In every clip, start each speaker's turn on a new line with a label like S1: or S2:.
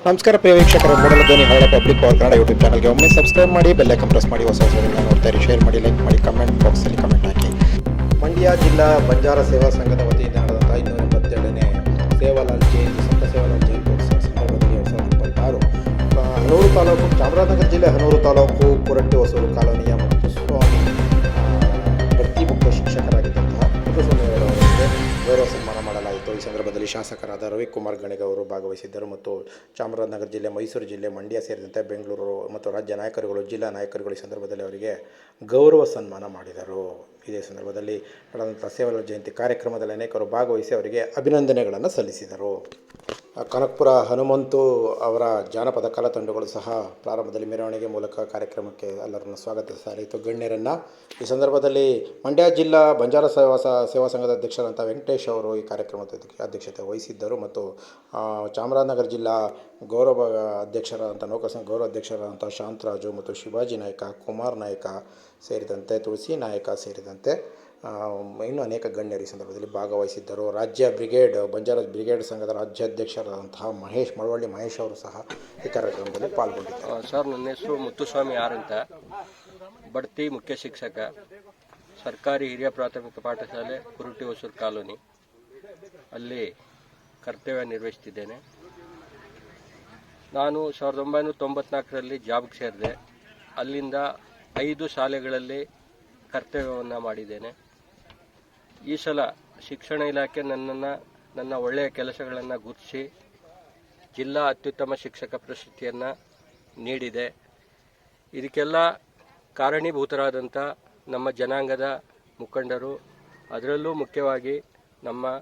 S1: ನಮಸ್ಕಾರ ಪ್ರಿಯ ವೀಕ್ಷಕರೇ, ಮೂಡಲ ಧ್ವನಿ ಹರಳ ಪಬ್ಲಿಕ್ ಪವರ್ ಕನ್ನಡ ಯೂಟ್ಯೂಬ್ ಚಾನಲ್ಗೆ ಒಮ್ಮೆ ಸಬ್ಸ್ಕ್ರೈಬ್ ಮಾಡಿ, ಬೆಲ್ ಐಕಾನ್ ಪ್ರೆಸ್ ಮಾಡಿ, ಹೊಸ ಹೊಸದನ್ನು ನೋಡ್ತಾರೆ, ಶೇರ್ ಮಾಡಿ, ಲೈಕ್ ಮಾಡಿ, ಕಮೆಂಟ್ ಬಾಕ್ಸಲ್ಲಿ ಕಮೆಂಟ್ ಹಾಕಿ. ಮಂಡ್ಯ ಜಿಲ್ಲಾ ಬಂಜಾರ ಸೇವಾ ಸಂಘದ ವತಿಯಿಂದ ನಡೆದಂಥ 282ನೇ ಸೇವಾಲಾಲ್ ಜಯಂತಿ ಸಂತ ಸೇವಾಲಾಲ್ ಜಯಂತಿ ಸಂದರ್ಭದಲ್ಲಿ 2026 ಹನೂರು ತಾಲೂಕು, ಚಾಮರಾಜನಗರ ಜಿಲ್ಲೆ ಹನೂರು ತಾಲೂಕು ಕುರಟ್ಟಿ ಹೊಸೂರು ಕಾಲೋನಿಯ ಮುತ್ತುಸ್ವಾಮಿ ಭರ್ತಿ ಮುಖ್ಯ ಶಿಕ್ಷಕರಾಗಿದ್ದಂತಹ ಮುತ್ತುಸ್ವಾಮಿ ಅವರಿಗೆ ಗೌರವ ಸನ್ಮಾನ ಮಾಡಲಾಯಿತು. ಈ ಸಂದರ್ಭದಲ್ಲಿ ಶಾಸಕರಾದ ರವಿಕುಮಾರ್ ಗಣಿಗ ಅವರು ಭಾಗವಹಿಸಿದ್ದರು ಮತ್ತು ಚಾಮರಾಜನಗರ ಜಿಲ್ಲೆ, ಮೈಸೂರು ಜಿಲ್ಲೆ, ಮಂಡ್ಯ ಸೇರಿದಂತೆ ಬೆಂಗಳೂರು ಮತ್ತು ರಾಜ್ಯ ನಾಯಕರುಗಳು, ಜಿಲ್ಲಾ ನಾಯಕರುಗಳು ಈ ಸಂದರ್ಭದಲ್ಲಿ ಅವರಿಗೆ ಗೌರವ ಸನ್ಮಾನ ಮಾಡಿದರು. ಇದೇ ಸಂದರ್ಭದಲ್ಲಿ ನಡೆದಂಥ ಸೇವಾಲಾಲ್ ಜಯಂತಿ ಕಾರ್ಯಕ್ರಮದಲ್ಲಿ ಅನೇಕರು ಭಾಗವಹಿಸಿ ಅವರಿಗೆ ಅಭಿನಂದನೆಗಳನ್ನು ಸಲ್ಲಿಸಿದರು. ಕನಕಪುರ ಹನುಮಂತು ಅವರ ಜಾನಪದ ಕಲಾ ತಂಡಗಳು ಸಹ ಪ್ರಾರಂಭದಲ್ಲಿ ಮೆರವಣಿಗೆ ಮೂಲಕ ಕಾರ್ಯಕ್ರಮಕ್ಕೆ ಎಲ್ಲರನ್ನು ಸ್ವಾಗತಿಸಲಾಯಿತು, ಗಣ್ಯರನ್ನು. ಈ ಸಂದರ್ಭದಲ್ಲಿ ಮಂಡ್ಯ ಜಿಲ್ಲಾ ಬಂಜಾರ ಸೇವಾ ಸಂಘದ ಅಧ್ಯಕ್ಷರಾದಂಥ ವೆಂಕಟೇಶ್ ಅವರು ಈ ಕಾರ್ಯಕ್ರಮದ ಅಧ್ಯಕ್ಷತೆ ವಹಿಸಿದ್ದರು ಮತ್ತು ಚಾಮರಾಜನಗರ ಜಿಲ್ಲಾ ಗೌರವ ಅಧ್ಯಕ್ಷರಾದಂಥ ನೌಕರ ಸಂಘ ಗೌರವ ಅಧ್ಯಕ್ಷರಾದಂಥ ಶಾಂತರಾಜು ಮತ್ತು ಶಿವಾಜಿ ನಾಯಕ, ಕುಮಾರ್ ನಾಯಕ ಸೇರಿದಂತೆ, ತುಳಸಿ ನಾಯಕ ಸೇರಿದಂತೆ ಇನ್ನೂ ಅನೇಕ ಗಣ್ಯರು ಈ ಸಂದರ್ಭದಲ್ಲಿ ಭಾಗವಹಿಸಿದ್ದರು. ರಾಜ್ಯ ಬ್ರಿಗೇಡ್ ಬಂಜಾರ ಬ್ರಿಗೇಡ್ ಸಂಘದ ರಾಜ್ಯಾಧ್ಯಕ್ಷರಾದಂತಹ ಮಳವಳ್ಳಿ ಮಹೇಶ್ ಅವರು ಸಹ ಈ ಕಾರ್ಯಕ್ರಮದಲ್ಲಿ ಪಾಲ್ಗೊಂಡಿದ್ದರು.
S2: ಸರ್, ನನ್ನ ಹೆಸರು ಮುತ್ತುಸ್ವಾಮಿ ಆರ್ ಅಂತ, ಬಡ್ತಿ ಮುಖ್ಯ ಶಿಕ್ಷಕ, ಸರ್ಕಾರಿ ಹಿರಿಯ ಪ್ರಾಥಮಿಕ ಪಾಠಶಾಲೆ ಕುರುಟಿ ಹೊಸೂರು ಕಾಲೋನಿ, ಅಲ್ಲಿ ಕರ್ತವ್ಯ ನಿರ್ವಹಿಸುತ್ತಿದ್ದೇನೆ. ನಾನು 1994ರಲ್ಲಿ ಜಾಬ್ಗೆ ಸೇರಿದೆ. ಅಲ್ಲಿಂದ 5 ಶಾಲೆಗಳಲ್ಲಿ ಕರ್ತವ್ಯವನ್ನು ಮಾಡಿದ್ದೇನೆ. ಈ ಸಲ ಶಿಕ್ಷಣ ಇಲಾಖೆ ನನ್ನ ಒಳ್ಳೆಯ ಕೆಲಸಗಳನ್ನು ಗುರುತಿಸಿ ಜಿಲ್ಲಾ ಅತ್ಯುತ್ತಮ ಶಿಕ್ಷಕ ಪ್ರಶಸ್ತಿಯನ್ನು ನೀಡಿದೆ. ಇದಕ್ಕೆಲ್ಲ ಕಾರಣೀಭೂತರಾದಂಥ ನಮ್ಮ ಜನಾಂಗದ ಮುಖಂಡರು, ಅದರಲ್ಲೂ ಮುಖ್ಯವಾಗಿ ನಮ್ಮ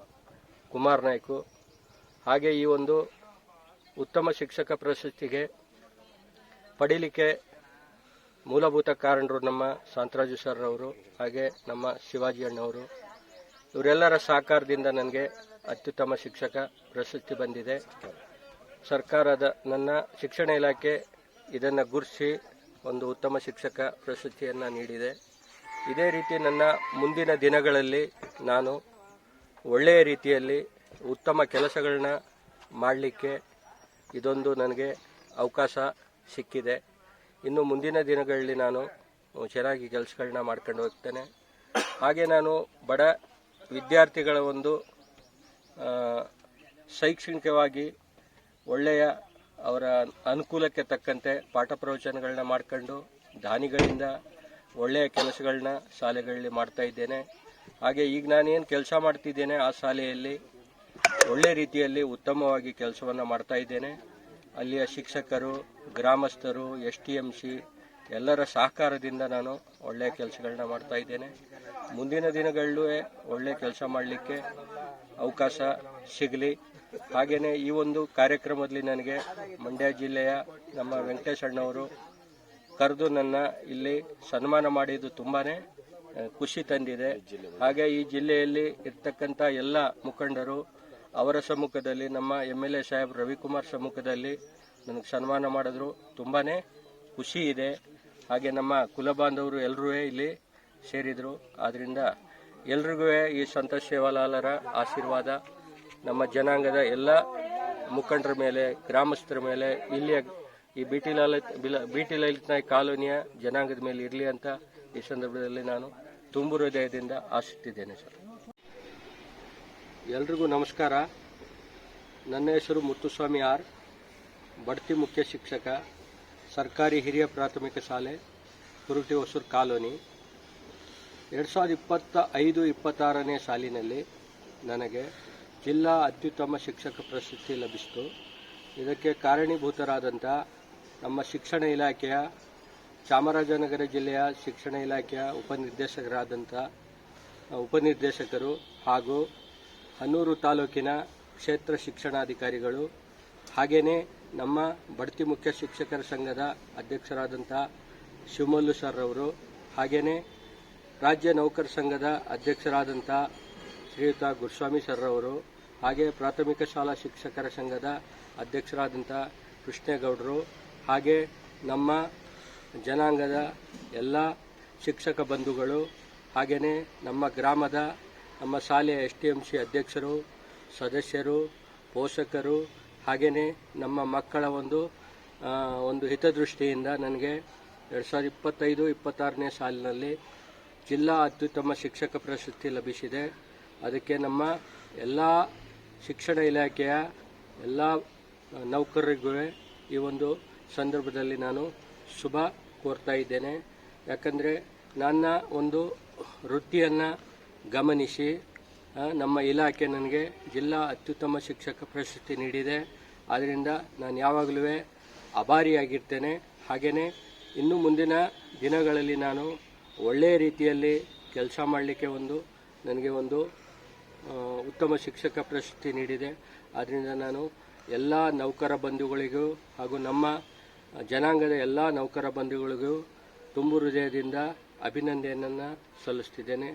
S2: ಕುಮಾರ್ ನಾಯ್ಕು. ಹಾಗೆ ಈ ಒಂದು ಉತ್ತಮ ಶಿಕ್ಷಕ ಪ್ರಶಸ್ತಿಗೆ ಪಡೀಲಿಕ್ಕೆ ಮೂಲಭೂತ ಕಾರಣರು ನಮ್ಮ ಶಾಂತರಾಜು ಸರ್ ಅವರು, ಹಾಗೆ ನಮ್ಮ ಶಿವಾಜಿ ಅಣ್ಣವರು. ಇವರೆಲ್ಲರ ಸಹಕಾರದಿಂದ ನನಗೆ ಅತ್ಯುತ್ತಮ ಶಿಕ್ಷಕ ಪ್ರಶಸ್ತಿ ಬಂದಿದೆ. ಸರ್ಕಾರದ ನನ್ನ ಶಿಕ್ಷಣ ಇಲಾಖೆ ಇದನ್ನು ಗುರುತಿಸಿ ಒಂದು ಉತ್ತಮ ಶಿಕ್ಷಕ ಪ್ರಶಸ್ತಿಯನ್ನು ನೀಡಿದೆ. ಇದೇ ರೀತಿ ನನ್ನ ಮುಂದಿನ ದಿನಗಳಲ್ಲಿ ನಾನು ಒಳ್ಳೆಯ ರೀತಿಯಲ್ಲಿ ಉತ್ತಮ ಕೆಲಸಗಳನ್ನ ಮಾಡಲಿಕ್ಕೆ ಇದೊಂದು ನನಗೆ ಅವಕಾಶ ಸಿಕ್ಕಿದೆ. ಇನ್ನು ಮುಂದಿನ ದಿನಗಳಲ್ಲಿ ನಾನು ಚೆನ್ನಾಗಿ ಕೆಲಸಗಳನ್ನ ಮಾಡ್ಕೊಂಡು ಹೋಗ್ತೇನೆ. ಹಾಗೆ ನಾನು ಬಡ ವಿದ್ಯಾರ್ಥಿಗಳ ಒಂದು ಶೈಕ್ಷಣಿಕವಾಗಿ ಒಳ್ಳೆಯ ಅವರ ಅನುಕೂಲಕ್ಕೆ ತಕ್ಕಂತೆ ಪಾಠ ಪ್ರವಚನಗಳನ್ನ ಮಾಡ್ಕೊಂಡು ದಾನಿಗಳಿಂದ ಒಳ್ಳೆಯ ಕೆಲಸಗಳನ್ನ ಶಾಲೆಗಳಲ್ಲಿ ಮಾಡ್ತಾ ಇದ್ದೇನೆ. ಹಾಗೆ ಈಗ ನಾನೇನು ಕೆಲಸ ಮಾಡ್ತಿದ್ದೇನೆ ಆ ಶಾಲೆಯಲ್ಲಿ ಒಳ್ಳೆಯ ರೀತಿಯಲ್ಲಿ ಉತ್ತಮವಾಗಿ ಕೆಲಸವನ್ನು ಮಾಡ್ತಾ ಇದ್ದೇನೆ. ಅಲ್ಲಿಯ ಶಿಕ್ಷಕರು, ಗ್ರಾಮಸ್ಥರು, STMC ಎಲ್ಲರ ಸಹಕಾರದಿಂದ ನಾನು ಒಳ್ಳೆಯ ಕೆಲಸಗಳನ್ನ ಮಾಡ್ತಾ ಇದ್ದೇನೆ. ಮುಂದಿನ ದಿನಗಳಲ್ಲೂ ಒಳ್ಳೆಯ ಕೆಲಸ ಮಾಡಲಿಕ್ಕೆ ಅವಕಾಶ ಸಿಗಲಿ. ಹಾಗೆಯೇ ಈ ಒಂದು ಕಾರ್ಯಕ್ರಮದಲ್ಲಿ ನನಗೆ ಮಂಡ್ಯ ಜಿಲ್ಲೆಯ ನಮ್ಮ ವೆಂಕಟೇಶ್ ಅಣ್ಣವರು ಕರೆದು ನನ್ನ ಇಲ್ಲಿ ಸನ್ಮಾನ ಮಾಡಿದ್ದು ತುಂಬಾ ಖುಷಿ ತಂದಿದೆ. ಹಾಗೆ ಈ ಜಿಲ್ಲೆಯಲ್ಲಿ ಇರ್ತಕ್ಕಂಥ ಎಲ್ಲ ಮುಖಂಡರು ಅವರ ಸಮ್ಮುಖದಲ್ಲಿ, ನಮ್ಮ MLA ಸಾಹೇಬ್ ರವಿಕುಮಾರ್ ಸಮ್ಮುಖದಲ್ಲಿ ನನಗೆ ಸನ್ಮಾನ ಮಾಡಿದ್ರು, ತುಂಬಾ ಖುಷಿ ಇದೆ. ಹಾಗೆ ನಮ್ಮ ಕುಲಬಾಂಧವರು ಎಲ್ಲರೂ ಇಲ್ಲಿ ಸೇರಿದರು. ಆದ್ದರಿಂದ ಎಲ್ರಿಗೂ ಈ ಸಂತ ಸೇವಾಲಾಲರ ಆಶೀರ್ವಾದ ನಮ್ಮ ಜನಾಂಗದ ಎಲ್ಲ ಮುಖಂಡರ ಮೇಲೆ, ಗ್ರಾಮಸ್ಥರ ಮೇಲೆ, ಇಲ್ಲಿಯ ಈ BT ಲಲಿತ್ ನಾಯ್ಕ ಕಾಲೋನಿಯ ಜನಾಂಗದ ಮೇಲೆ ಇರಲಿ ಅಂತ ಈ ಸಂದರ್ಭದಲ್ಲಿ ನಾನು ತುಂಬು ಹೃದಯದಿಂದ ಆಶಿಸುತ್ತಿದ್ದೇನೆ. ಸರ್, ಎಲ್ರಿಗೂ ನಮಸ್ಕಾರ. ನನ್ನ ಹೆಸರು ಮುತ್ತುಸ್ವಾಮಿ ಆರ್, ಬಡ್ತಿ ಮುಖ್ಯ ಶಿಕ್ಷಕ, ಸರ್ಕಾರಿ ಹಿರಿಯ ಪ್ರಾಥಮಿಕ ಶಾಲೆ ಕುರುಟಿ ಹೊಸೂರು ಕಾಲೋನಿ. 2025-26ನೇ ಸಾಲಿನಲ್ಲಿ ನನಗೆ ಜಿಲ್ಲಾ ಅತ್ಯುತ್ತಮ ಶಿಕ್ಷಕ ಪ್ರಶಸ್ತಿ ಲಭಿಸಿತು. ಇದಕ್ಕೆ ಕಾರಣೀಭೂತರಾದಂಥ ನಮ್ಮ ಶಿಕ್ಷಣ ಇಲಾಖೆಯ, ಚಾಮರಾಜನಗರ ಜಿಲ್ಲೆಯ ಶಿಕ್ಷಣ ಇಲಾಖೆಯ ಉಪನಿರ್ದೇಶಕರು ಹಾಗೂ ಹನೂರು ತಾಲೂಕಿನ ಕ್ಷೇತ್ರ ಶಿಕ್ಷಣಾಧಿಕಾರಿಗಳು, ಹಾಗೆಯೇ ನಮ್ಮ ಬಡ್ತಿ ಮುಖ್ಯ ಶಿಕ್ಷಕರ ಸಂಘದ ಅಧ್ಯಕ್ಷರಾದಂಥ ಶಿವಮಲ್ಲು ಸರ್ ಅವರು, ಹಾಗೆಯೇ ರಾಜ್ಯ ನೌಕರ ಸಂಘದ ಅಧ್ಯಕ್ಷರಾದಂಥ ಶ್ರೀಯುತ ಗುರುಸ್ವಾಮಿ ಸರ್ ಅವರು, ಹಾಗೆ ಪ್ರಾಥಮಿಕ ಶಾಲಾ ಶಿಕ್ಷಕರ ಸಂಘದ ಅಧ್ಯಕ್ಷರಾದಂಥ ಕೃಷ್ಣೇಗೌಡರು, ಹಾಗೆ ನಮ್ಮ ಜನಾಂಗದ ಎಲ್ಲ ಶಿಕ್ಷಕ ಬಂಧುಗಳು, ಹಾಗೆಯೇ ನಮ್ಮ ಗ್ರಾಮದ ನಮ್ಮ ಶಾಲೆಯ STMC ಅಧ್ಯಕ್ಷರು, ಸದಸ್ಯರು, ಪೋಷಕರು, ಹಾಗೆಯೇ ನಮ್ಮ ಮಕ್ಕಳ ಒಂದು ಹಿತದೃಷ್ಟಿಯಿಂದ ನನಗೆ 2025-26ನೇ ಸಾಲಿನಲ್ಲಿ ಜಿಲ್ಲಾ ಅತ್ಯುತ್ತಮ ಶಿಕ್ಷಕ ಪ್ರಶಸ್ತಿ ಲಭಿಸಿದೆ. ಅದಕ್ಕೆ ನಮ್ಮ ಎಲ್ಲ ಶಿಕ್ಷಣ ಇಲಾಖೆಯ ಎಲ್ಲ ನೌಕರರಿಗೂ ಈ ಒಂದು ಸಂದರ್ಭದಲ್ಲಿ ನಾನು ಶುಭ ಕೋರ್ತಾ ಇದ್ದೇನೆ. ಯಾಕಂದರೆ ನನ್ನ ಒಂದು ವೃತ್ತಿಯನ್ನು ಗಮನಿಸಿ ನಮ್ಮ ಇಲಾಖೆ ನನಗೆ ಜಿಲ್ಲಾ ಅತ್ಯುತ್ತಮ ಶಿಕ್ಷಕ ಪ್ರಶಸ್ತಿ ನೀಡಿದೆ. ಆದ್ದರಿಂದ ನಾನು ಯಾವಾಗಲೂ ಆಭಾರಿಯಾಗಿರ್ತೇನೆ. ಹಾಗೆಯೇ ಇನ್ನು ಮುಂದಿನ ದಿನಗಳಲ್ಲಿ ನಾನು ಒಳ್ಳೆಯ ರೀತಿಯಲ್ಲಿ ಕೆಲಸ ಮಾಡಲಿಕ್ಕೆ ನನಗೆ ಉತ್ತಮ ಶಿಕ್ಷಕ ಪ್ರಶಸ್ತಿ ನೀಡಿದೆ. ಆದ್ದರಿಂದ ನಾನು ಎಲ್ಲ ನೌಕರ ಬಂಧುಗಳಿಗೂ ಹಾಗೂ ನಮ್ಮ ಜನಾಂಗದ ಎಲ್ಲ ನೌಕರ ಬಂಧುಗಳಿಗೂ ತುಂಬು ಹೃದಯದಿಂದ ಅಭಿನಂದನೆಯನ್ನು ಸಲ್ಲಿಸ್ತಿದ್ದೇನೆ.